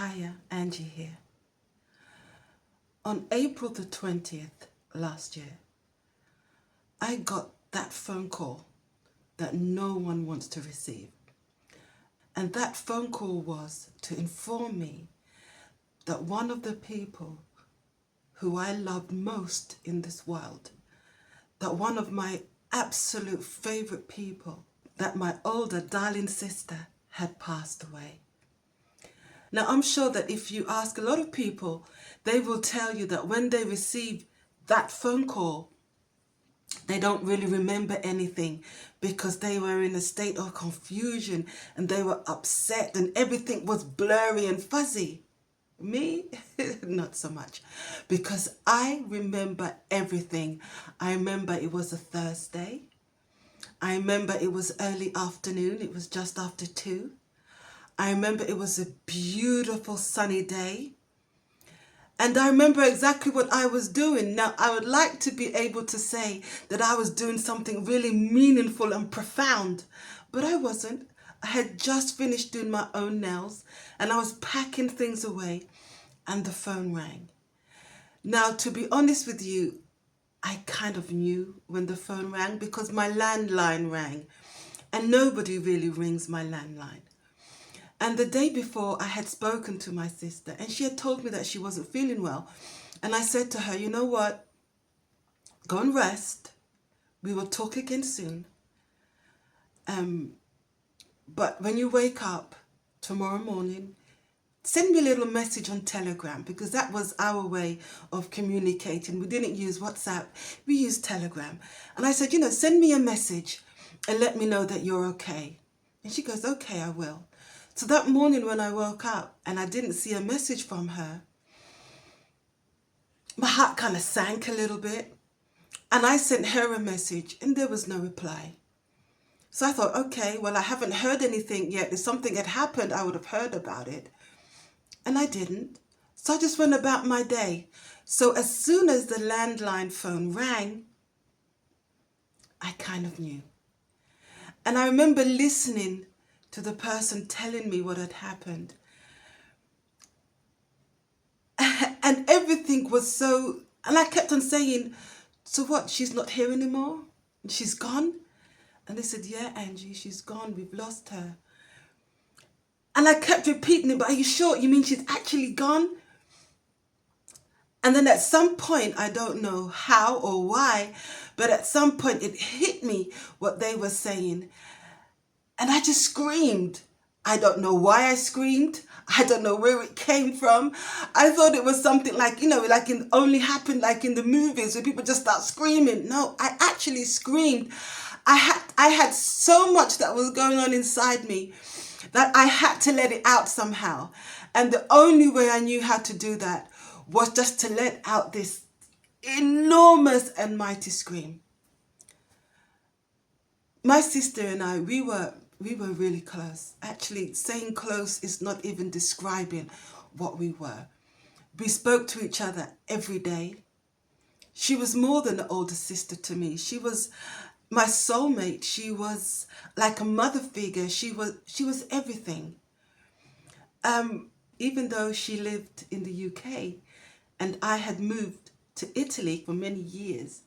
Hiya, Angie here. On April the 20th last year, I got that phone call that no one wants to receive. And that phone call was to inform me that one of the people who I loved most in this world, that one of my absolute favorite people, that my older darling sister had passed away. Now, I'm sure that if you ask a lot of people, they will tell you that when they receive that phone call, they don't really remember anything because they were in a state of confusion and they were upset and everything was blurry and fuzzy. Me, not so much, because I remember everything. I remember it was a Thursday. I remember it was early afternoon. It was just after 2. I remember it was a beautiful sunny day. And I remember exactly what I was doing. Now, I would like to be able to say that I was doing something really meaningful and profound, but I wasn't. I had just finished doing my own nails and I was packing things away and the phone rang. Now, to be honest with you, I kind of knew when the phone rang because my landline rang and nobody really rings my landline. And the day before, I had spoken to my sister and she had told me that she wasn't feeling well. And I said to her, you know what? Go and rest. We will talk again soon. But when you wake up tomorrow morning, send me a little message on Telegram because that was our way of communicating. We didn't use WhatsApp. We used Telegram. And I said, send me a message and let me know that you're okay. And she goes, okay, I will. So that morning when I woke up and I didn't see a message from her, my heart kind of sank a little bit. And I sent her a message and there was no reply. So I thought, okay, well, I haven't heard anything yet. If something had happened, I would have heard about it. And I didn't. So I just went about my day. So as soon as the landline phone rang, I kind of knew. And I remember listening to the person telling me what had happened. And everything was so, and I kept on saying, so what, she's not here anymore? She's gone? And they said, yeah, Angie, she's gone. We've lost her. And I kept repeating it, but are you sure? You mean she's actually gone? And then at some point, I don't know how or why, but at some point it hit me what they were saying. And I just screamed. I don't know why I screamed. I don't know where it came from. I thought it was something like, like it only happened like in the movies where people just start screaming. No, I actually screamed. I had so much that was going on inside me that I had to let it out somehow. And the only way I knew how to do that was just to let out this enormous and mighty scream. My sister and I, we were really close. Actually, saying close is not even describing what we were. We spoke to each other every day. She was more than an older sister to me. She was my soulmate. She was like a mother figure. She was everything. Even though she lived in the UK and I had moved to Italy for many years,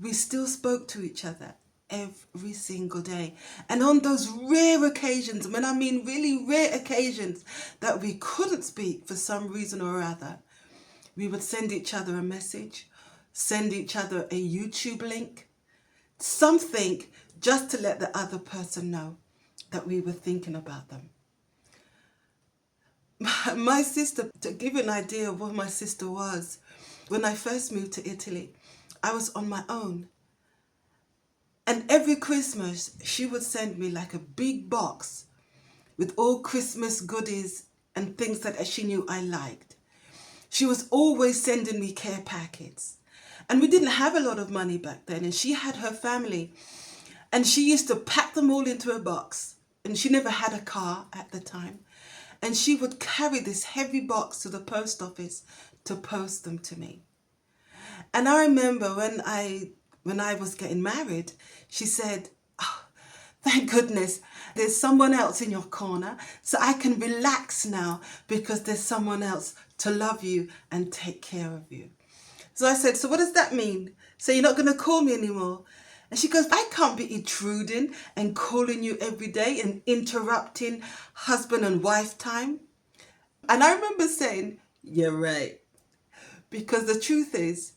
we still spoke to each other every single day. And on those rare occasions, when I mean really rare occasions that we couldn't speak for some reason or other, we would send each other a message, send each other a YouTube link, something just to let the other person know that we were thinking about them. My sister, to give you an idea of what my sister was, when I first moved to Italy, I was on my own. And every Christmas, she would send me like a big box with all Christmas goodies and things that she knew I liked. She was always sending me care packets. And we didn't have a lot of money back then. And she had her family. And she used to pack them all into a box. And she never had a car at the time. And she would carry this heavy box to the post office to post them to me. And I remember when I was getting married, she said, oh, Thank goodness there's someone else in your corner, so I can relax now because there's someone else to love you and take care of you. So I said, so what does that mean? So you're not going to call me anymore? And she goes, I can't be intruding and calling you every day and interrupting husband and wife time. And I remember saying, you're right. Because the truth is,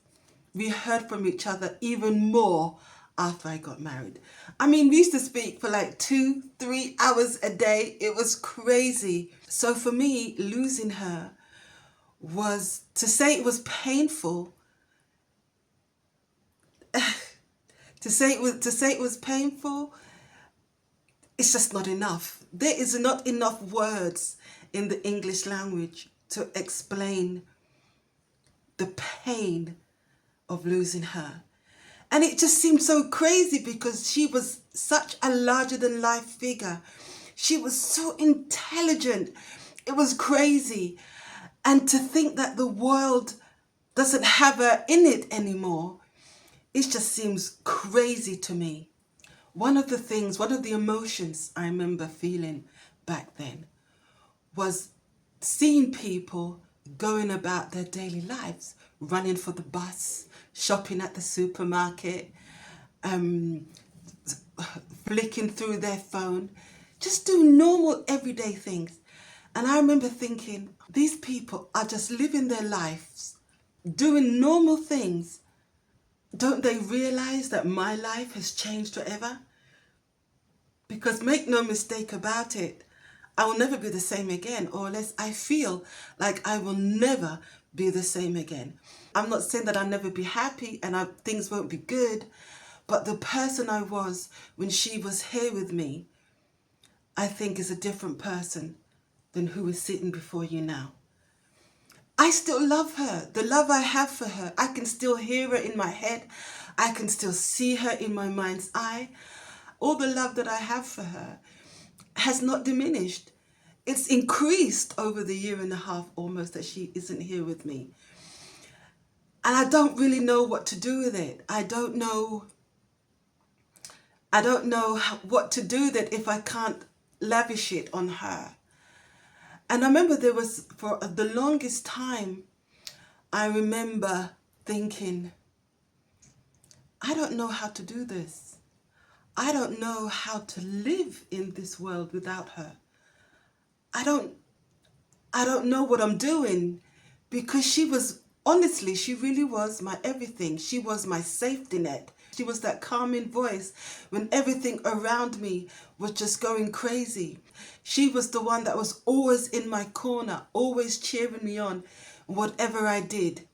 we heard from each other even more after I got married. I mean, we used to speak for like 2-3 hours a day. It was crazy. So for me, losing her was, to say it was painful, to say it was painful, it's just not enough. There is not enough words in the English language to explain the pain of losing her. And it just seemed so crazy because she was such a larger than life figure. She was so intelligent. It was crazy. And to think that the world doesn't have her in it anymore, it just seems crazy to me. One of the emotions I remember feeling back then was seeing people going about their daily lives, running for the bus, shopping at the supermarket, flicking through their phone, just doing normal everyday things. And I remember thinking, these people are just living their lives, doing normal things. Don't they realize that my life has changed forever? Because make no mistake about it, I will never be the same again, or unless I feel like I will never be the same again. I'm not saying that I'll never be happy and things won't be good, but the person I was when she was here with me, I think is a different person than who is sitting before you now. I still love her. The love I have for her, I can still hear her in my head. I can still see her in my mind's eye. All the love that I have for her has not diminished. It's increased over the 1.5 years almost that she isn't here with me. And I don't really know what to do with it. I don't know what to do with it if I can't lavish it on her. And I remember there was, for the longest time, I remember thinking, I don't know how to do this. I don't know how to live in this world without her. I don't know what I'm doing, because she was, honestly, she really was my everything. She was my safety net. She was that calming voice when everything around me was just going crazy. She was the one that was always in my corner, always cheering me on, whatever I did.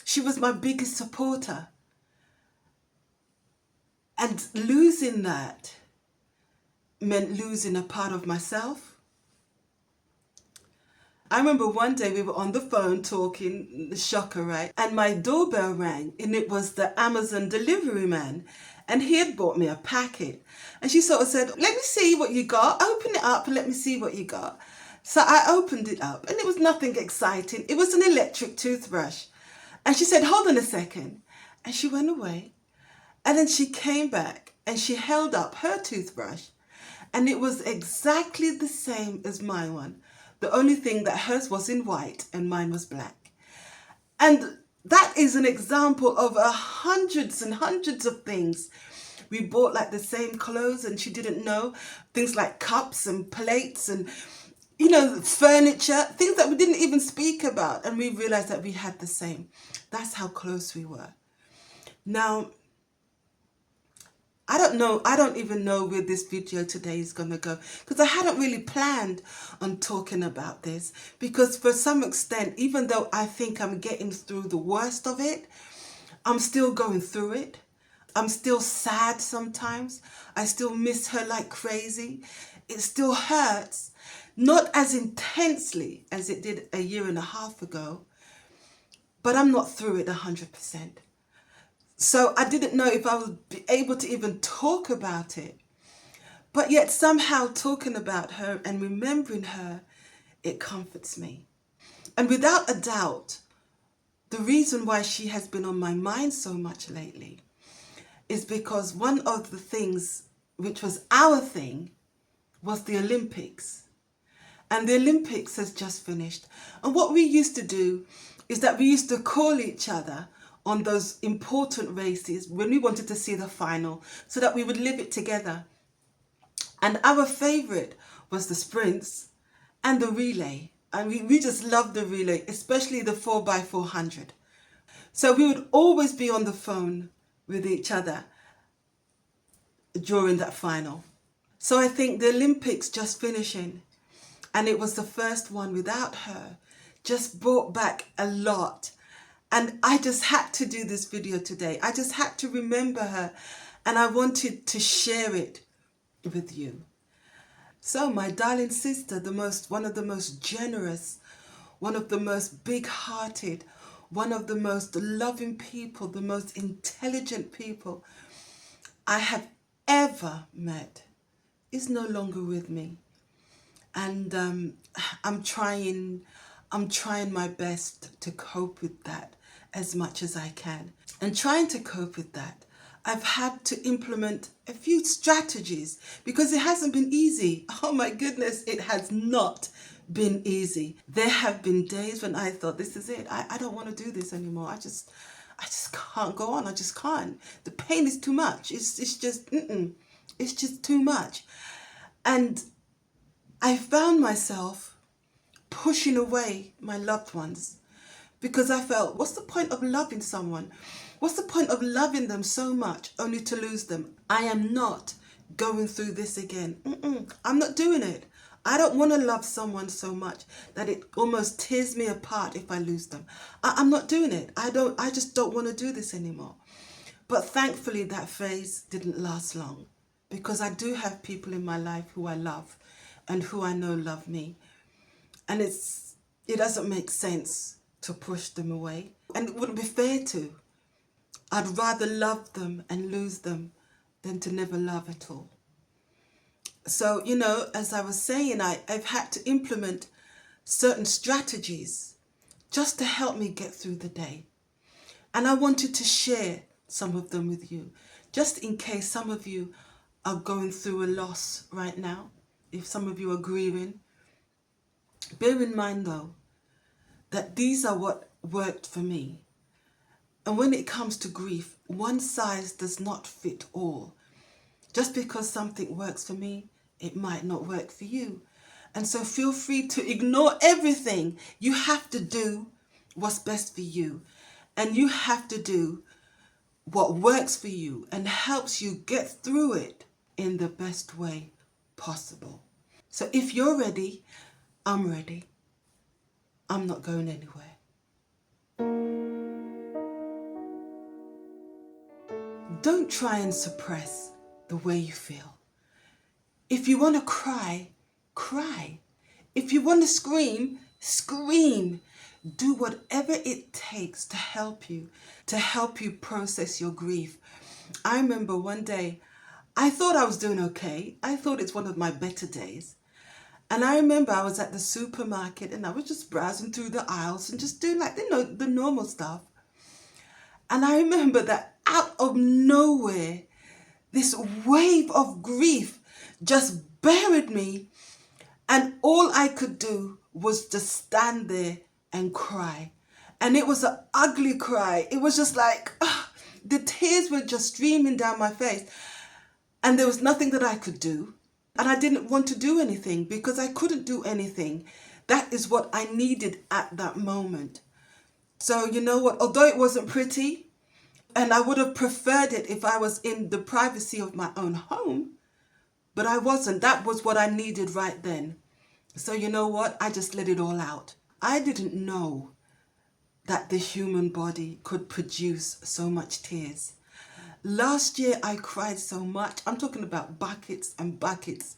She was my biggest supporter. And losing that meant losing a part of myself. I remember one day we were on the phone talking, shocker, right? And my doorbell rang, and it was the Amazon delivery man. And he had bought me a packet. And she sort of said, let me see what you got. Open it up and let me see what you got. So I opened it up, and it was nothing exciting. It was an electric toothbrush. And she said, hold on a second. And she went away. And then she came back and she held up her toothbrush. And it was exactly the same as my one. The only thing that hers was in white and mine was black. And that is an example of hundreds and hundreds of things. We bought like the same clothes and she didn't know. Things like cups and plates and, furniture, things that we didn't even speak about. And we realized that we had the same. That's how close we were. Now, I don't even know where this video today is going to go, because I hadn't really planned on talking about this, because for some extent, even though I think I'm getting through the worst of it, I'm still going through it. I'm still sad sometimes. I still miss her like crazy. It still hurts, not as intensely as it did 1.5 years ago, but I'm not through it 100%. So I didn't know if I would be able to even talk about it. But yet somehow talking about her and remembering her, it comforts me. And without a doubt, the reason why she has been on my mind so much lately is because one of the things which was our thing, was the Olympics. And the Olympics has just finished. And what we used to do is that we used to call each other on those important races when we wanted to see the final so that we would live it together. And our favourite was the sprints and the relay. And we just loved the relay, especially the 4x400. So we would always be on the phone with each other during that final. So I think the Olympics just finishing, and it was the first one without her, just brought back a lot. And I just had to do this video today. I just had to remember her, and I wanted to share it with you. So my darling sister, one of the most generous, one of the most big-hearted, one of the most loving people, the most intelligent people I have ever met, is no longer with me. And I'm trying my best to cope with that as much as I can. And trying to cope with that, I've had to implement a few strategies because it hasn't been easy. Oh my goodness, it has not been easy. There have been days when I thought, this is it. I don't want to do this anymore. I just can't go on. I just can't. The pain is too much. It's just too much. And I found myself pushing away my loved ones because I felt, what's the point of loving someone? What's the point of loving them so much only to lose them? I am not going through this again. I'm not doing it. I don't want to love someone so much that it almost tears me apart if I lose them. I'm not doing it. I just don't want to do this anymore. But thankfully that phase didn't last long because I do have people in my life who I love and who I know love me. And it doesn't make sense to push them away. And it wouldn't be fair to. I'd rather love them and lose them than to never love at all. So, as I was saying, I've had to implement certain strategies just to help me get through the day. And I wanted to share some of them with you, just in case some of you are going through a loss right now, if some of you are grieving. Bear in mind, though, that these are what worked for me. And when it comes to grief, one size does not fit all. Just because something works for me, it might not work for you. And so feel free to ignore everything. You have to do what's best for you. And you have to do what works for you and helps you get through it in the best way possible. So if you're ready, I'm ready. I'm not going anywhere. Don't try and suppress the way you feel. If you want to cry, cry. If you want to scream, scream. Do whatever it takes to help you process your grief. I remember one day, I thought I was doing okay. I thought it's one of my better days. And I remember I was at the supermarket and I was just browsing through the aisles and just doing the normal stuff. And I remember that out of nowhere, this wave of grief just buried me. And all I could do was just stand there and cry. And it was an ugly cry. It was just like, the tears were just streaming down my face. And there was nothing that I could do. And I didn't want to do anything because I couldn't do anything. That is what I needed at that moment. So you know what? Although it wasn't pretty, and I would have preferred it if I was in the privacy of my own home, but I wasn't. That was what I needed right then. So you know what? I just let it all out. I didn't know that the human body could produce so much tears. Last year I cried so much. I'm talking about buckets and buckets.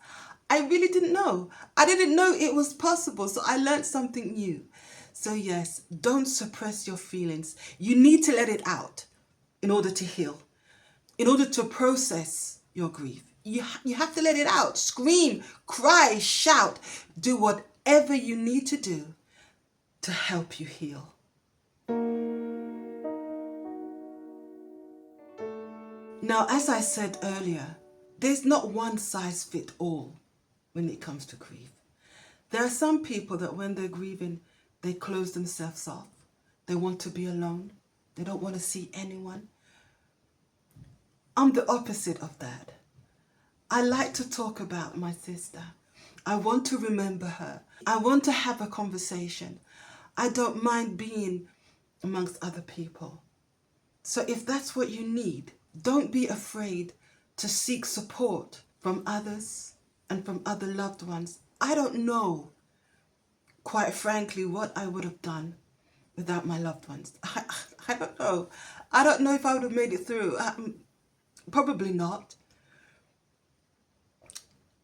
I really didn't know. I didn't know it was possible. So I learned something new. So yes, don't suppress your feelings. You need to let it out in order to heal, in order to process your grief. You have to let it out. Scream, cry, shout. Do whatever you need to do to help you heal. Now, as I said earlier, There's not one size fit all when it comes to grief. There are some people that when they're grieving, they close themselves off. They want to be alone. They don't want to see anyone. I'm the opposite of that. I like to talk about my sister. I want to remember her. I want to have a conversation. I don't mind being amongst other people. So if that's what you need, don't be afraid to seek support from others and from other loved ones. I don't know, quite frankly, what I would have done without my loved ones. I don't know. I don't know if I would have made it through. Probably not.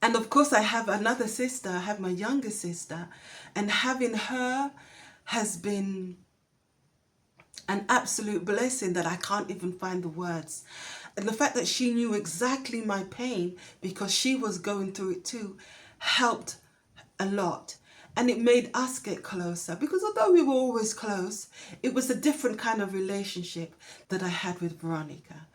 And of course, I have another sister. I have my younger sister. And having her has been an absolute blessing that I can't even find the words. And the fact that she knew exactly my pain because she was going through it too helped a lot. And it made us get closer because although we were always close, it was a different kind of relationship that I had with Veronica.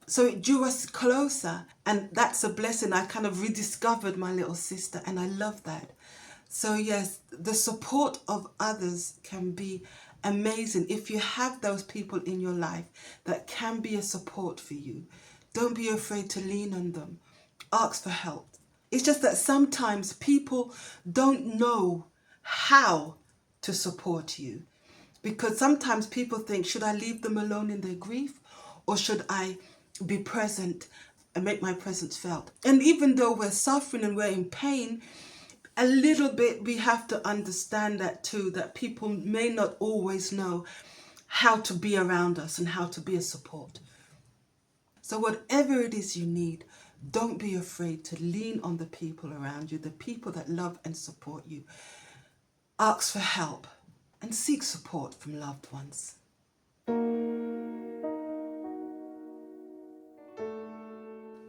So it drew us closer, and that's a blessing. I kind of rediscovered my little sister, and I love that. So yes, the support of others can be amazing. If you have those people in your life that can be a support for you, don't be afraid to lean on them. Ask for help. It's just that sometimes people don't know how to support you, because sometimes people think, should I leave them alone in their grief, or should I be present and make my presence felt? And even though we're suffering and we're in pain, a little bit we have to understand that too, that people may not always know how to be around us and how to be a support. So whatever it is you need, don't be afraid to lean on the people around you, the people that love and support you. Ask for help and seek support from loved ones.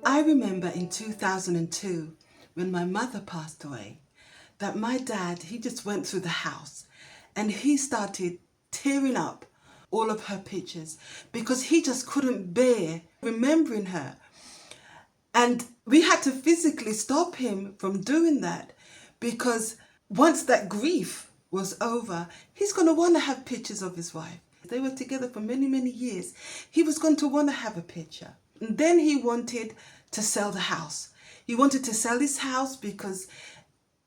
I remember in 2002, when my mother passed away, that my dad, he just went through the house and he started tearing up all of her pictures because he just couldn't bear remembering her. And we had to physically stop him from doing that because once that grief was over, he's going to want to have pictures of his wife. They were together for many, many years. He was going to want to have a picture. And then he wanted to sell the house. He wanted to sell his house because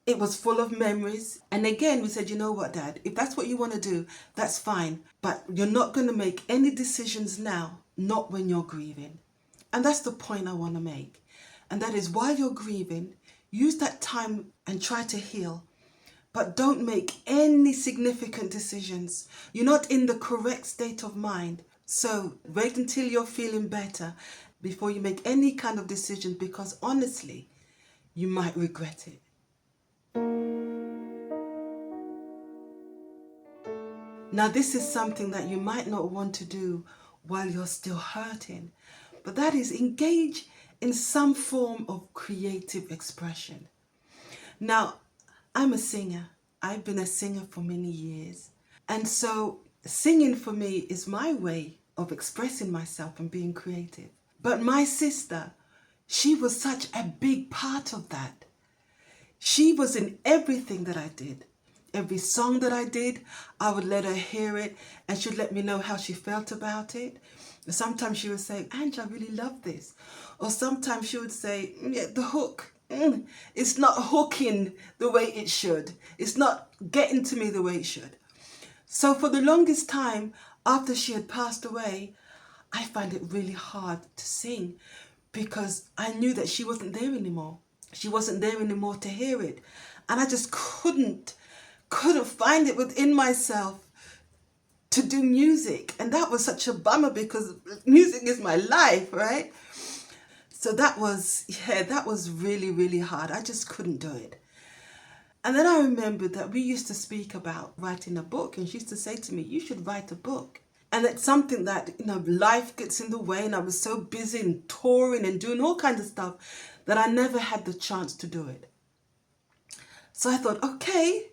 it was full of memories. And again, we said, you know what, Dad, if that's what you want to do, that's fine. But you're not going to make any decisions now, not when you're grieving. And that's the point I want to make. And that is, while you're grieving, use that time and try to heal. But don't make any significant decisions. You're not in the correct state of mind. So wait until you're feeling better before you make any kind of decision, because honestly, you might regret it. Now, this is something that you might not want to do while you're still hurting, but that is engage in some form of creative expression. Now, I'm a singer. I've been a singer for many years. And so singing for me is my way of expressing myself and being creative. But my sister, she was such a big part of that. She was in everything that I did. Every song that I did, I would let her hear it and she'd let me know how she felt about it. Sometimes she would say, Angie, I really love this. Or sometimes she would say, yeah, the hook, it's not hooking the way it should. It's not getting to me the way it should. So for the longest time, after she had passed away, I found it really hard to sing because I knew that she wasn't there anymore. She wasn't there anymore to hear it. And I just couldn't find it within myself to do music. And that was such a bummer because music is my life, right? So that was really, really hard. I just couldn't do it. And then I remembered that we used to speak about writing a book, and she used to say to me, you should write a book. And it's something that, life gets in the way, and I was so busy and touring and doing all kinds of stuff that I never had the chance to do it. So I thought, okay,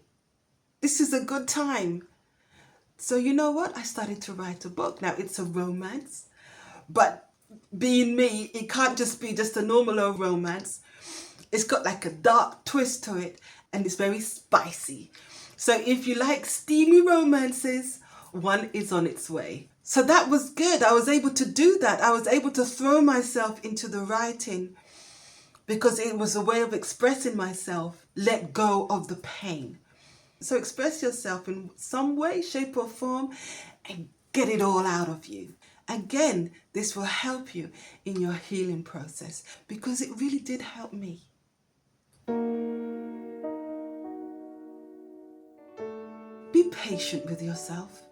this is a good time. So you know what? I started to write a book. Now it's a romance, but being me, it can't just be just a normal old romance. It's got like a dark twist to it, and it's very spicy. So if you like steamy romances, one is on its way. So that was good. I was able to do that. I was able to throw myself into the writing because it was a way of expressing myself, let go of the pain. So express yourself in some way, shape or form and get it all out of you. Again, this will help you in your healing process because it really did help me. Be patient with yourself.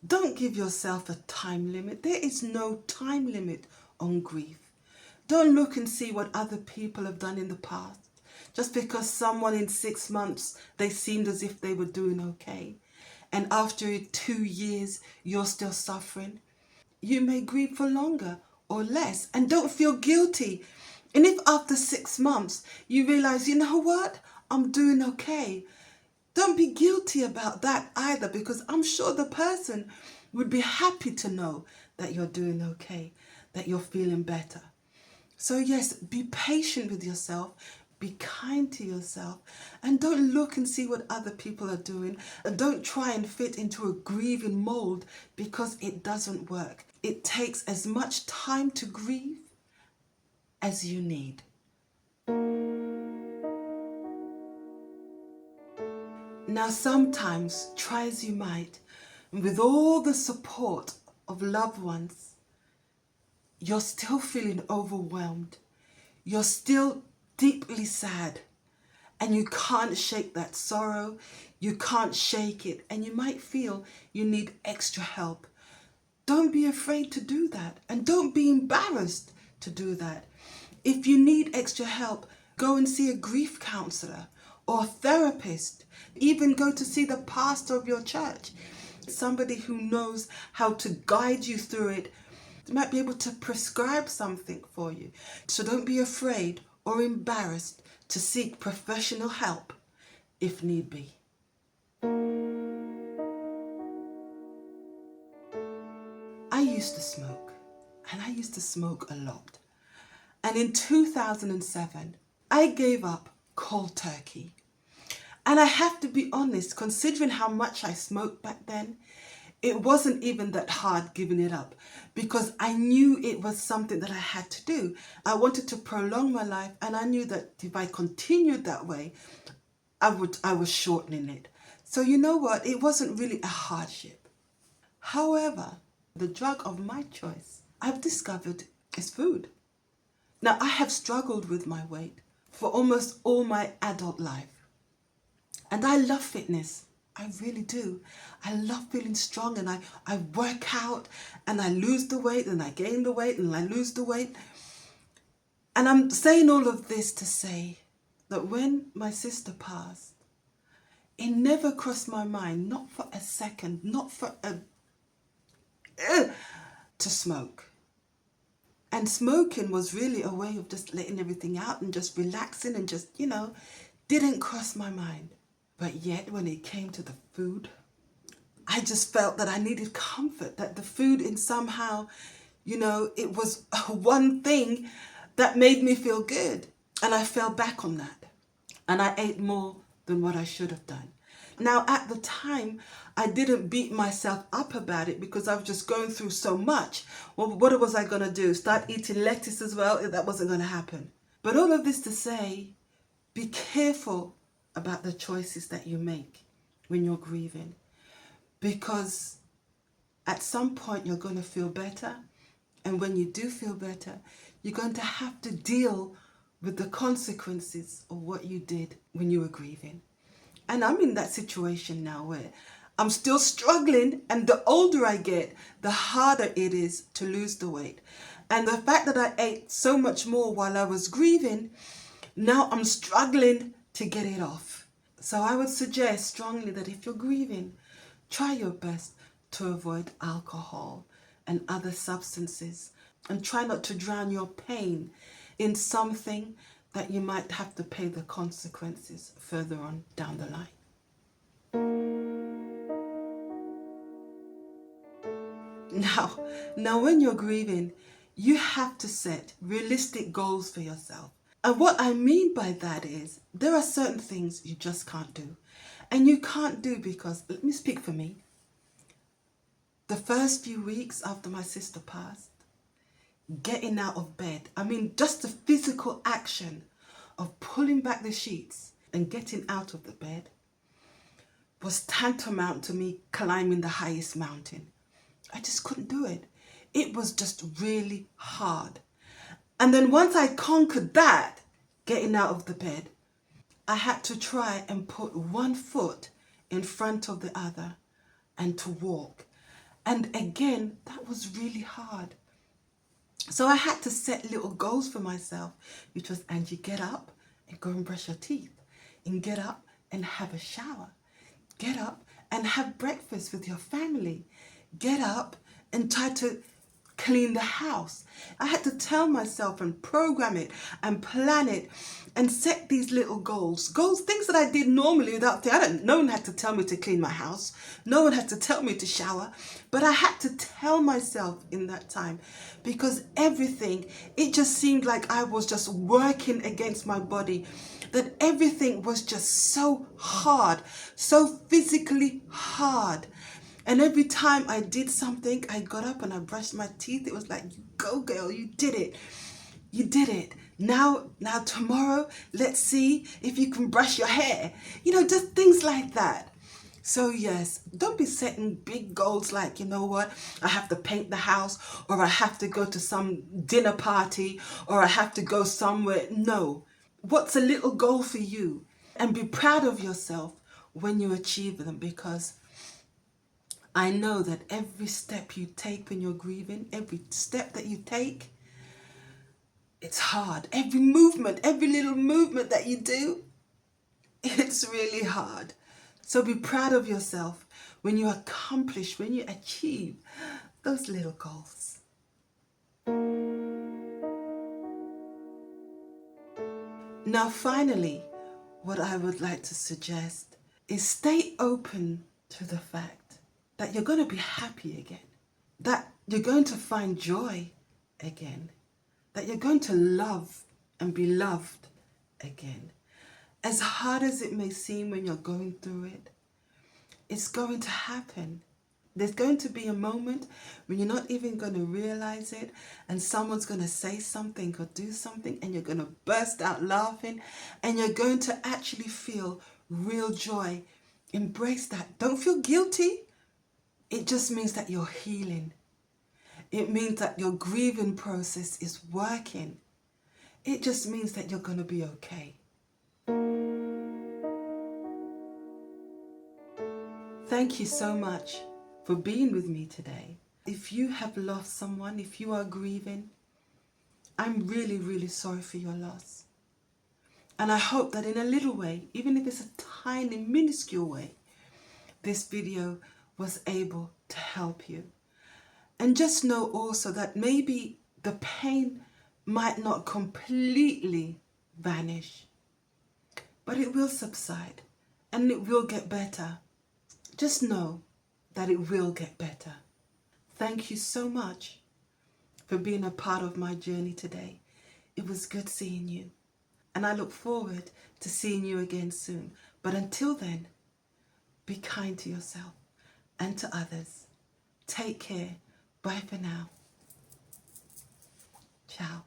Don't give yourself a time limit. There is no time limit on grief. Don't look and see what other people have done in the past. Just because someone in 6 months, they seemed as if they were doing okay. And after 2 years, you're still suffering. You may grieve for longer or less. And don't feel guilty. And if after 6 months, you realize, you know what? I'm doing okay. Don't be guilty about that either, because I'm sure the person would be happy to know that you're doing okay, that you're feeling better. So yes, be patient with yourself, be kind to yourself, and don't look and see what other people are doing. And don't try and fit into a grieving mold because it doesn't work. It takes as much time to grieve as you need. Now sometimes, try as you might, with all the support of loved ones, you're still feeling overwhelmed. You're still deeply sad and you can't shake that sorrow. You can't shake it and you might feel you need extra help. Don't be afraid to do that and don't be embarrassed to do that. If you need extra help, go and see a grief counselor or a therapist. Even go to see the pastor of your church. Somebody who knows how to guide you through it. They might be able to prescribe something for you. So don't be afraid or embarrassed to seek professional help if need be. I used to smoke, and I used to smoke a lot. And in 2007, I gave up cold turkey. And I have to be honest, considering how much I smoked back then, it wasn't even that hard giving it up because I knew it was something that I had to do. I wanted to prolong my life and I knew that if I continued that way, I was shortening it. So you know what? It wasn't really a hardship. However, the drug of my choice, I've discovered, is food. Now, I have struggled with my weight for almost all my adult life. And I love fitness. I really do. I love feeling strong and I work out and I lose the weight and I gain the weight and I lose the weight. And I'm saying all of this to say that when my sister passed, it never crossed my mind, not for a second, not for to smoke. And smoking was really a way of just letting everything out and just relaxing and just, didn't cross my mind. But yet when it came to the food, I just felt that I needed comfort, that the food in somehow, it was one thing that made me feel good. And I fell back on that. And I ate more than what I should have done. Now, at the time, I didn't beat myself up about it because I was just going through so much. Well, what was I going to do? Start eating lettuce as well? That wasn't going to happen. But all of this to say, be careful about the choices that you make when you're grieving. Because at some point you're going to feel better. And when you do feel better, you're going to have to deal with the consequences of what you did when you were grieving. And I'm in that situation now where I'm still struggling, and the older I get, the harder it is to lose the weight. And the fact that I ate so much more while I was grieving, now I'm struggling to get it off. So I would suggest strongly that if you're grieving, try your best to avoid alcohol and other substances, and try not to drown your pain in something that you might have to pay the consequences further on down the line. Now when you're grieving, You have to set realistic goals for yourself. And what I mean by that is there are certain things you just can't do. And you can't do because, let me speak for me. The first few weeks after my sister passed, getting out of bed, I mean, just the physical action of pulling back the sheets and getting out of the bed was tantamount to me climbing the highest mountain. I just couldn't do it. It was just really hard. And then once I conquered that, getting out of the bed, I had to try and put one foot in front of the other and to walk. And again, that was really hard. So I had to set little goals for myself, which was, Angie, get up and go and brush your teeth, and get up and have a shower. Get up and have breakfast with your family. Get up and try to clean the house. I had to tell myself and program it and plan it and set these little goals, things that I did normally without, no one had to tell me to clean my house. No one had to tell me to shower, but I had to tell myself in that time because everything, it just seemed like I was just working against my body, that everything was just so hard, so physically hard. And every time I did something, I got up and I brushed my teeth. It was like, you go girl, you did it. You did it. Now tomorrow, let's see if you can brush your hair. You know, just things like that. So yes, don't be setting big goals like, you know what, I have to paint the house, or I have to go to some dinner party, or I have to go somewhere. No. What's a little goal for you? And be proud of yourself when you achieve them, because I know that every step you take when you're grieving, every step that you take, it's hard. Every movement, every little movement that you do, it's really hard. So be proud of yourself when you accomplish, when you achieve those little goals. Now, finally, what I would like to suggest is stay open to the fact that you're going to be happy again, that you're going to find joy again, that you're going to love and be loved again. As hard as it may seem when you're going through it, it's going to happen. There's going to be a moment when you're not even going to realize it, and someone's going to say something or do something, and you're going to burst out laughing, and you're going to actually feel real joy. Embrace that. Don't feel guilty. It just means that you're healing. It means that your grieving process is working. It just means that you're going to be okay. Thank you so much for being with me today. If you have lost someone, if you are grieving, I'm really, really sorry for your loss. And I hope that in a little way, even if it's a tiny, minuscule way, this video was able to help you. And just know also that maybe the pain might not completely vanish, but it will subside and it will get better. Just know that it will get better. Thank you so much for being a part of my journey today. It was good seeing you, and I look forward to seeing you again soon. But until then, be kind to yourself and to others. Take care. Bye for now. Ciao.